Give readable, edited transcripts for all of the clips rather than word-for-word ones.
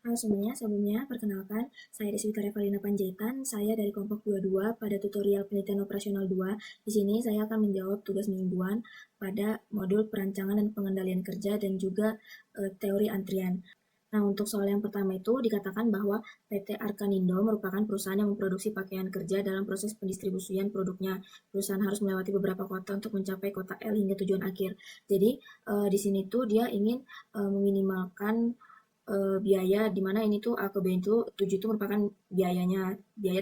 Halo semuanya, sebelumnya perkenalkan, saya Deswita Revalina Panjaitan, saya dari kelompok 22 pada tutorial penelitian operasional 2. Di sini saya akan menjawab tugas mingguan pada modul perancangan dan pengendalian kerja dan juga teori antrian. Nah, untuk soal yang pertama itu dikatakan bahwa PT Arkanindo merupakan perusahaan yang memproduksi pakaian kerja dalam proses pendistribusian produknya. Perusahaan harus melewati beberapa kota untuk mencapai kota L hingga tujuan akhir. Jadi, di sini tuh dia ingin meminimalkan biaya di mana ini tuh A ke B itu 7 itu merupakan biaya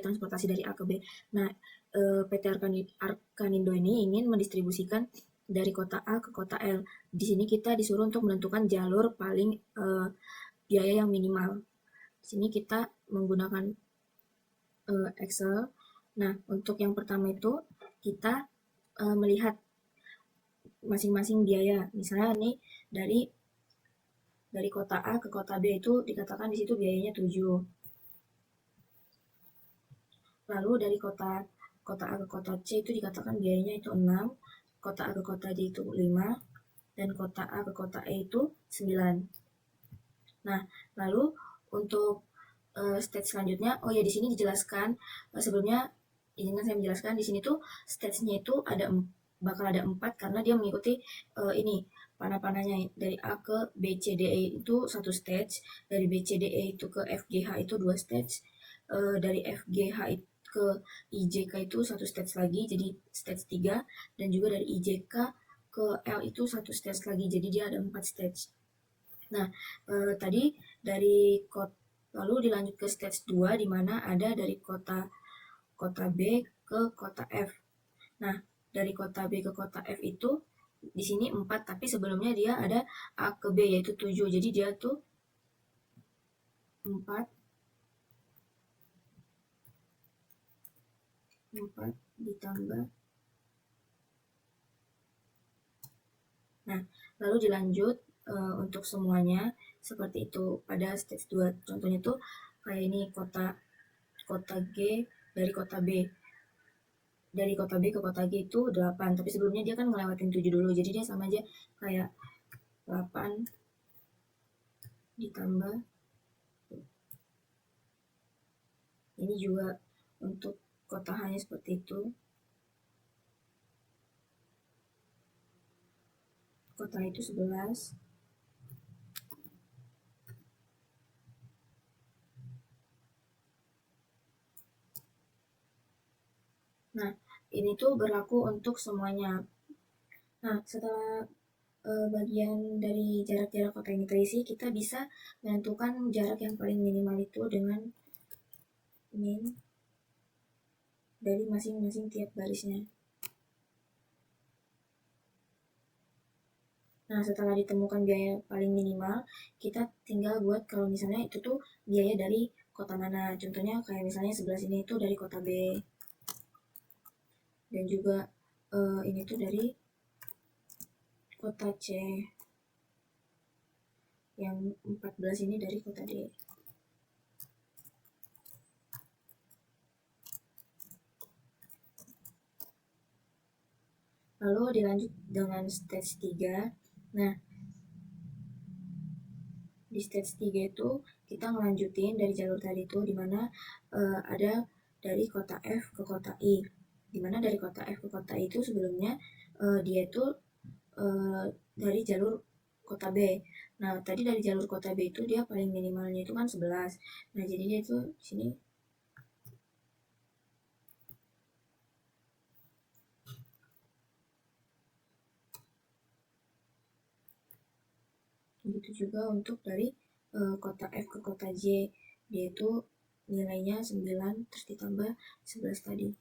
transportasi dari A ke B. Nah, PT Arkanindo ini ingin mendistribusikan dari kota A ke kota L. Di sini kita disuruh untuk menentukan jalur paling biaya yang minimal. Di sini kita menggunakan Excel. Nah, untuk yang pertama itu kita melihat masing-masing biaya. Misalnya nih dari kota A ke kota B itu dikatakan di situ biayanya 7. Lalu dari kota A ke kota C itu dikatakan biayanya itu 6, kota A ke kota D itu 5, dan kota A ke kota E itu 9. Nah, lalu untuk stage selanjutnya, oh ya di sini dijelaskan sebelumnya izinkan saya menjelaskan di sini tuh stage-nya itu bakal ada 4 karena dia mengikuti ini panah-panahnya dari A ke B C D E itu satu stage, dari B C D E itu ke F G H itu 2 stage, dari F G H ke I J K itu satu stage lagi jadi stage 3, dan juga dari I J K ke L itu satu stage lagi jadi dia ada 4 stage. Nah, tadi dari lalu dilanjut ke stage 2 di mana ada dari kota B ke kota F. Nah, dari kota B ke kota F itu di sini 4, tapi sebelumnya dia ada A ke B yaitu 7. Jadi dia tuh 4 ditambah. Nah, lalu dilanjut untuk semuanya seperti itu pada stage 2. Contohnya tuh kayak ini kota G dari kota B. Dari kota B ke kota G itu 8, tapi sebelumnya dia kan ngelewatin 7 dulu. Jadi dia sama aja kayak 8 ditambah. Ini juga untuk kota hanya seperti itu. Kota itu 11. Nah, ini tuh berlaku untuk semuanya. Nah, setelah bagian dari jarak-jarak kota ini terisi, kita bisa menentukan jarak yang paling minimal itu dengan min dari masing-masing tiap barisnya. Nah, setelah ditemukan biaya paling minimal, kita tinggal buat kalau misalnya itu tuh biaya dari kota mana. Contohnya kayak misalnya sebelah sini itu dari kota B. Dan juga ini tuh dari kota C. Yang 14 ini dari kota D. Lalu dilanjut dengan stage 3. Nah, di stage 3 itu kita ngelanjutin dari jalur tadi itu dimana ada dari kota F ke kota I. Dimana dari kota F ke kota I itu sebelumnya dia itu dari jalur kota B. Nah, tadi dari jalur kota B itu dia paling minimalnya itu kan 11. Nah, jadi dia itu sini begitu juga untuk dari kota F ke kota J, dia itu nilainya 9 terus ditambah 11 tadi.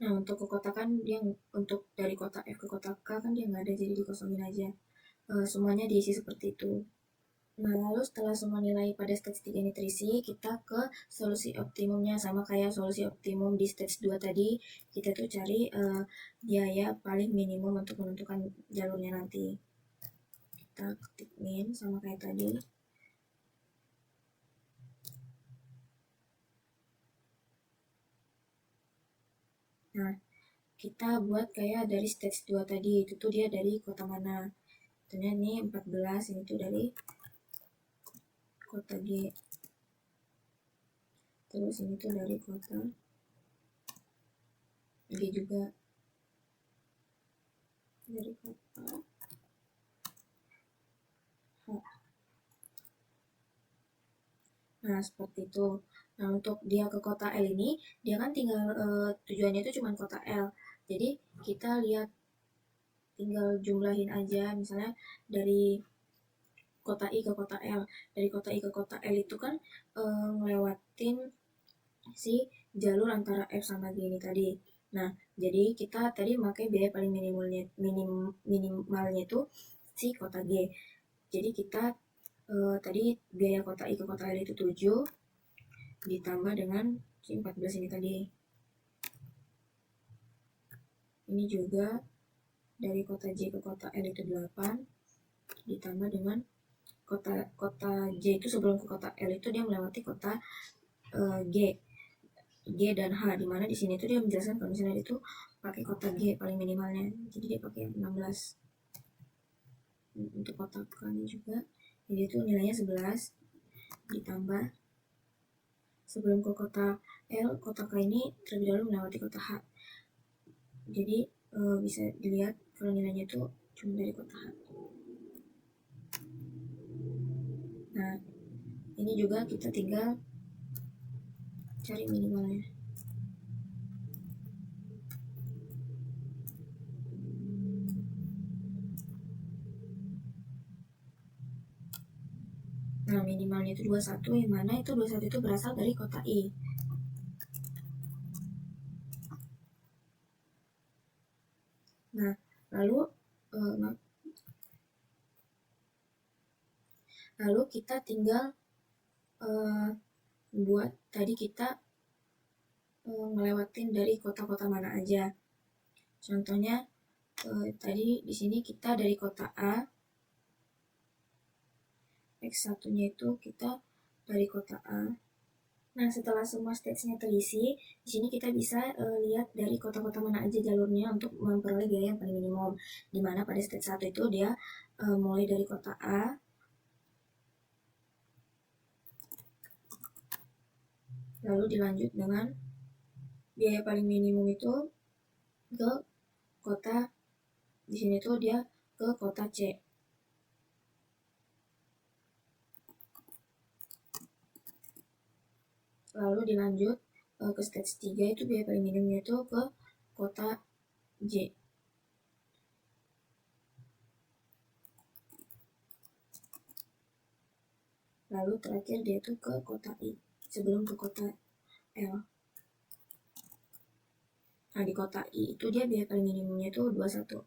Nah, untuk ke kota kan dia untuk dari kota F ke kota K kan dia nggak ada, jadi dikosongin aja. Semuanya diisi seperti itu. Nah, lalu setelah semua nilai pada stage 3 ini terisi, kita ke solusi optimumnya. Sama kayak solusi optimum di stage 2 tadi, kita tuh cari biaya paling minimum untuk menentukan jalurnya nanti. Kita ketik min sama kayak tadi. Nah, kita buat kayak dari stage 2 tadi, itu tuh dia dari kota mana. Contohnya ini 14, ini tuh dari kota G. Terus ini tuh dari kota G juga. Dari kota H. Nah, seperti itu. Nah, untuk dia ke kota L ini, dia kan tinggal tujuannya itu cuma kota L. Jadi, kita lihat tinggal jumlahin aja, misalnya dari kota I ke kota L. Dari kota I ke kota L itu kan ngelewatin si jalur antara F sama G ini tadi. Nah, jadi kita tadi pakai biaya paling minimalnya itu si kota G. Jadi kita tadi biaya kota I ke kota L itu 7 ditambah dengan si 14 ini tadi. Ini juga dari kota J ke kota L itu 8 ditambah dengan kota J itu sebelum ke kota L itu dia melewati kota G dan H, dimana di sini tuh dia menjelaskan kalau misalnya itu pakai kota G paling minimalnya, jadi dia pakai 16. Untuk kota K ini juga, jadi itu nilainya 11 ditambah sebelum ke kota L, kota K ini terlebih dahulu melewati kota H. Jadi bisa dilihat kalau nilainya itu cuma dari kota H. Nah, ini juga kita tinggal cari minimalnya. Nah, minimalnya itu 21, yang mana itu 21 itu berasal dari kota I. Nah, lalu kita tinggal buat tadi kita ngelewatin dari kota-kota mana aja. Contohnya tadi di sini kita dari kota A, X1-nya itu kita dari kota A. Nah, setelah semua stage-nya terisi, di sini kita bisa lihat dari kota-kota mana aja jalurnya untuk memperoleh biaya yang paling minimum. Dimana pada stage 1 itu dia mulai dari kota A, lalu dilanjut dengan biaya paling minimum itu ke kota, di sini tuh dia ke kota C. Lalu dilanjut ke stage 3 itu biaya paling minimumnya itu ke kota J. Lalu terakhir dia itu ke kota I sebelum ke kota L. Nah, di kota I itu dia biaya paling minimumnya itu 21.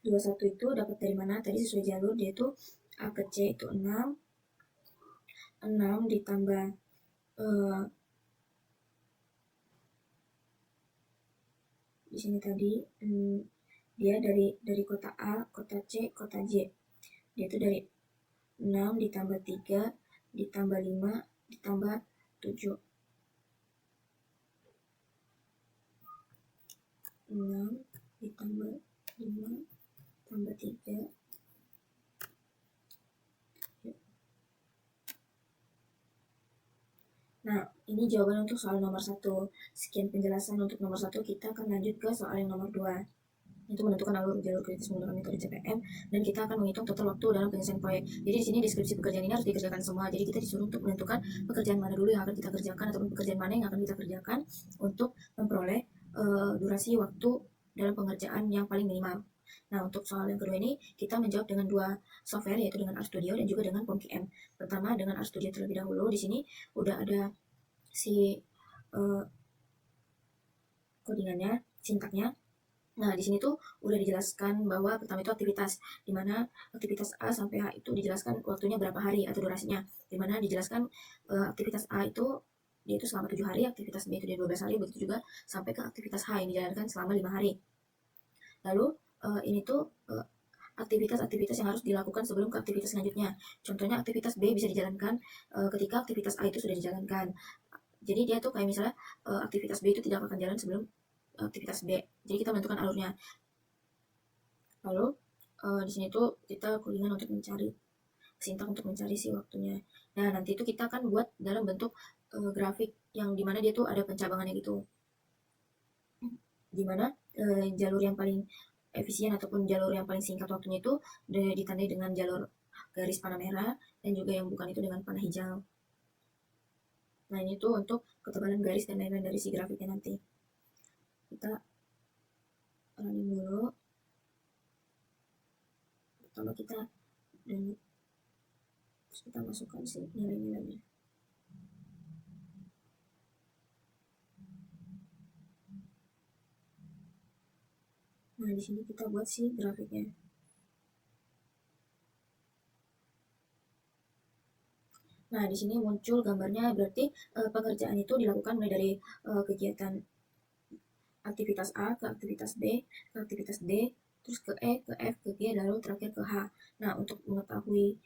Itu dapat dari mana? Tadi sesuai jalur dia itu A ke C itu 6. 6 ditambah di sini tadi dia dari kota A, kota C, kota J. Dia itu dari 6 ditambah 3 ditambah 5 ditambah 7. 6 ditambah 5 tambah 3. Nah, ini jawaban untuk soal nomor 1. Sekian penjelasan untuk nomor 1, kita akan lanjut ke soal yang nomor 2. Itu menentukan alur jalur kritis menggunakan metode CPM, dan kita akan menghitung total waktu dalam penyelesaian proyek. Jadi di sini deskripsi pekerjaan ini harus dikerjakan semua. Jadi kita disuruh untuk menentukan pekerjaan mana dulu yang akan kita kerjakan ataupun pekerjaan mana yang akan kita kerjakan untuk memperoleh durasi waktu dalam pengerjaan yang paling minimal. Nah, untuk soal yang kedua ini kita menjawab dengan 2 software, yaitu dengan RStudio dan juga dengan POMQM. Pertama dengan RStudio terlebih dahulu. Di sini udah ada si codingannya, sintaknya. Nah, di sini tuh udah dijelaskan bahwa pertama itu aktivitas, di mana aktivitas A sampai H itu dijelaskan waktunya berapa hari atau durasinya. Di mana dijelaskan aktivitas A itu dia itu selama 7 hari, aktivitas B itu dia 12 hari, begitu juga sampai ke aktivitas H yang dijalankan selama 5 hari. Lalu ini tuh aktivitas-aktivitas yang harus dilakukan sebelum ke aktivitas selanjutnya. Contohnya aktivitas B bisa dijalankan ketika aktivitas A itu sudah dijalankan. Jadi dia tuh kayak misalnya aktivitas B itu tidak akan jalan sebelum aktivitas B. Jadi kita menentukan alurnya. Lalu di sini tuh kita kuliah untuk mencari sintak untuk mencari si waktunya. Nah, nanti itu kita akan buat dalam bentuk grafik yang dimana dia tuh ada pencabangannya gitu. Dimana jalur yang paling efisien ataupun jalur yang paling singkat waktunya itu ditandai dengan jalur garis panah merah dan juga yang bukan itu dengan panah hijau. Nah, ini tuh untuk ketebalan garis dan lain-lain dari si grafiknya nanti. Kita running dulu. Pertama kita dan terus kita masukkan si nilai-nilainya. Nah, di sini kita buat si grafiknya. Nah, di sini muncul gambarnya, berarti pengerjaan itu dilakukan mulai dari kegiatan aktivitas A ke aktivitas B, ke aktivitas D, terus ke E, ke F, ke G, lalu terakhir ke H. Nah, untuk mengetahui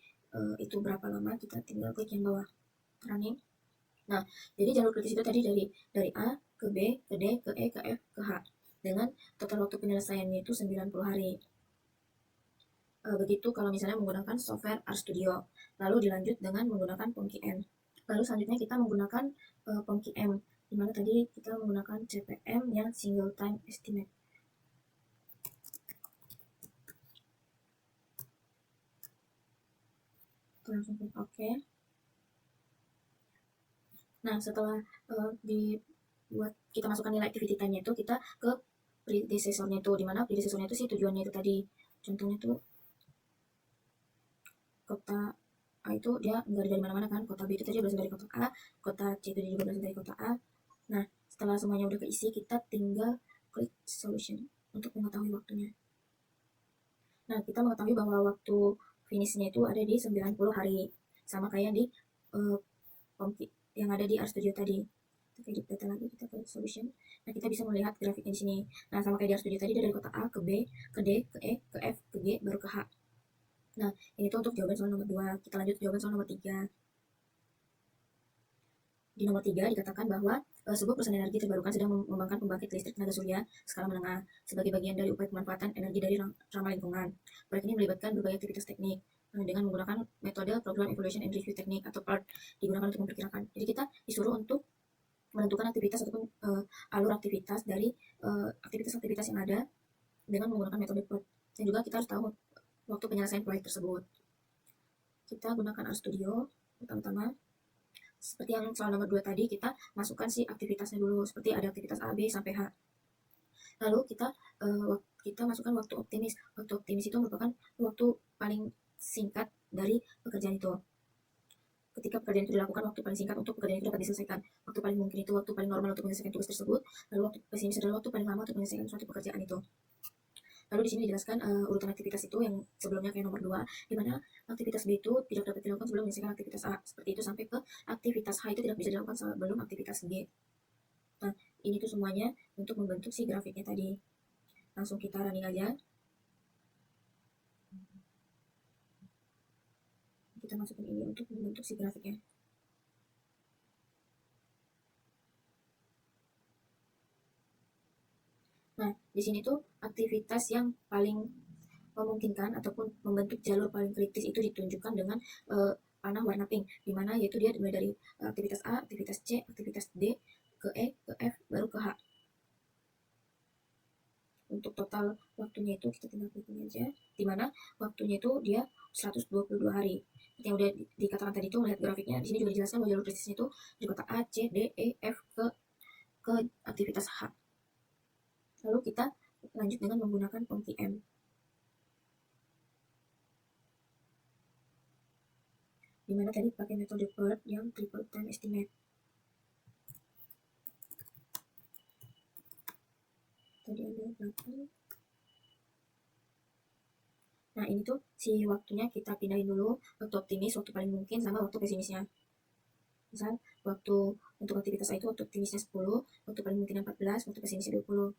itu berapa lama, kita tinggal klik yang bawah, running. Nah, jadi jalur kritis itu tadi dari A ke B, ke D, ke E, ke F, ke H. Dengan total waktu penyelesaiannya itu 90 hari. Begitu kalau misalnya menggunakan software RStudio. Lalu dilanjut dengan menggunakan POMQM. Lalu selanjutnya kita menggunakan POMQM, di mana tadi kita menggunakan CPM yang single time estimate. Kita langsung klik OK. Nah, setelah dibuat kita masukkan nilai activity time-nya itu, kita ke predecessor-nya itu, di mana predecessor-nya itu sih tujuannya itu tadi. Contohnya tuh kota A itu dia nggak dari mana-mana kan, kota B itu tadi berasal dari kota A, kota C itu juga berasal dari kota A. Nah, setelah semuanya udah keisi, kita tinggal klik solution untuk mengetahui waktunya. Nah, kita mengetahui bahwa waktu finishnya itu ada di 90 hari, sama kayak di yang ada di RStudio tadi. Kita edit data lagi, kita ke solution. Nah, kita bisa melihat grafiknya di sini. Nah, sama kayak di RStudio tadi, dari kota A ke B, ke D, ke E, ke F, ke G, baru ke H. Nah, ini tuh untuk jawaban soal nomor 2. Kita lanjut ke jawaban soal nomor 3. Di nomor 3 dikatakan bahwa sebuah perusahaan energi terbarukan sedang mengembangkan pembangkit listrik tenaga surya skala menengah sebagai bagian dari upaya pemanfaatan energi dari ramah lingkungan. Proyek ini melibatkan berbagai aktivitas teknik dengan menggunakan metode Program Evaluation and Review Technique atau PERT digunakan untuk memperkirakan. Jadi kita disuruh untuk menentukan aktivitas ataupun alur aktivitas dari aktivitas-aktivitas yang ada dengan menggunakan metode PERT. Dan juga kita harus tahu waktu penyelesaian proyek tersebut. Kita gunakan RStudio pertama-tama. Seperti yang soal nomor 2 tadi, kita masukkan si aktivitasnya dulu, seperti ada aktivitas A, B, sampai H. Lalu kita masukkan waktu optimis. Waktu optimis itu merupakan waktu paling singkat dari pekerjaan itu. Ketika pekerjaan itu dilakukan, waktu paling singkat untuk pekerjaan itu dapat diselesaikan. Waktu paling mungkin itu waktu paling normal untuk menyelesaikan tugas tersebut. Lalu waktu pesimis adalah waktu paling lama untuk menyelesaikan suatu pekerjaan itu. Lalu di sini dijelaskan urutan aktivitas itu yang sebelumnya kayak nomor 2, di mana aktivitas B itu tidak dapat dilakukan sebelum menyelesaikan aktivitas A. Seperti itu sampai ke aktivitas H itu tidak bisa dilakukan sebelum aktivitas G. Nah, ini tuh semuanya untuk membentuk si grafiknya tadi. Langsung kita running aja. Kita masukin ini untuk membentuk si grafiknya. Nah, di sini tuh aktivitas yang paling memungkinkan ataupun membentuk jalur paling kritis itu ditunjukkan dengan panah warna pink, di mana yaitu dia mulai dari aktivitas A, aktivitas C, aktivitas D, ke E, ke F, baru ke H. Untuk total waktunya itu kita tinggal klik ini aja, di mana waktunya itu dia 122 hari. Yang udah dikatakan tadi itu melihat grafiknya, di sini juga dijelaskan bahwa jalur kritisnya itu di kota A, C, D, E, F ke aktivitas H. Lalu kita lanjut dengan menggunakan POMQM. Dimana tadi pakai metode PERT yang triple time estimate. Tadi ada 8. Nah, ini tuh si waktunya kita pindahin dulu, waktu optimis, waktu paling mungkin, sama waktu pesimisnya. Misal, waktu untuk aktivitas A itu waktu optimisnya 10, waktu paling mungkin 14, waktu pesimisnya 20.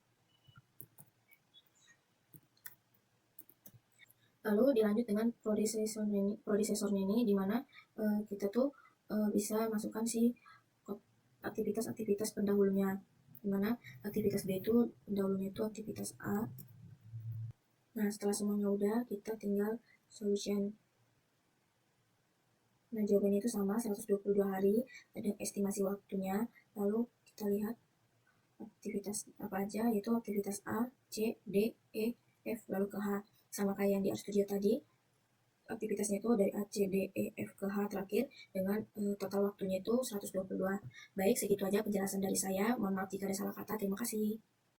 Lalu dilanjut dengan predecessornya ini, di mana kita tuh bisa masukkan si aktivitas-aktivitas pendahulunya, dimana aktivitas B itu pendahulunya itu aktivitas A. Nah, setelah semuanya udah, kita tinggal solution. Nah, jawabannya itu sama, 122 hari, ada estimasi waktunya. Lalu kita lihat aktivitas apa aja, yaitu aktivitas A, C, D, E, F, lalu ke H. Sama kayak yang di R-Studio tadi, aktivitasnya itu dari A, C, D, E, F ke H terakhir dengan total waktunya itu 122. Baik, segitu aja penjelasan dari saya. Mohon maaf jika ada salah kata. Terima kasih.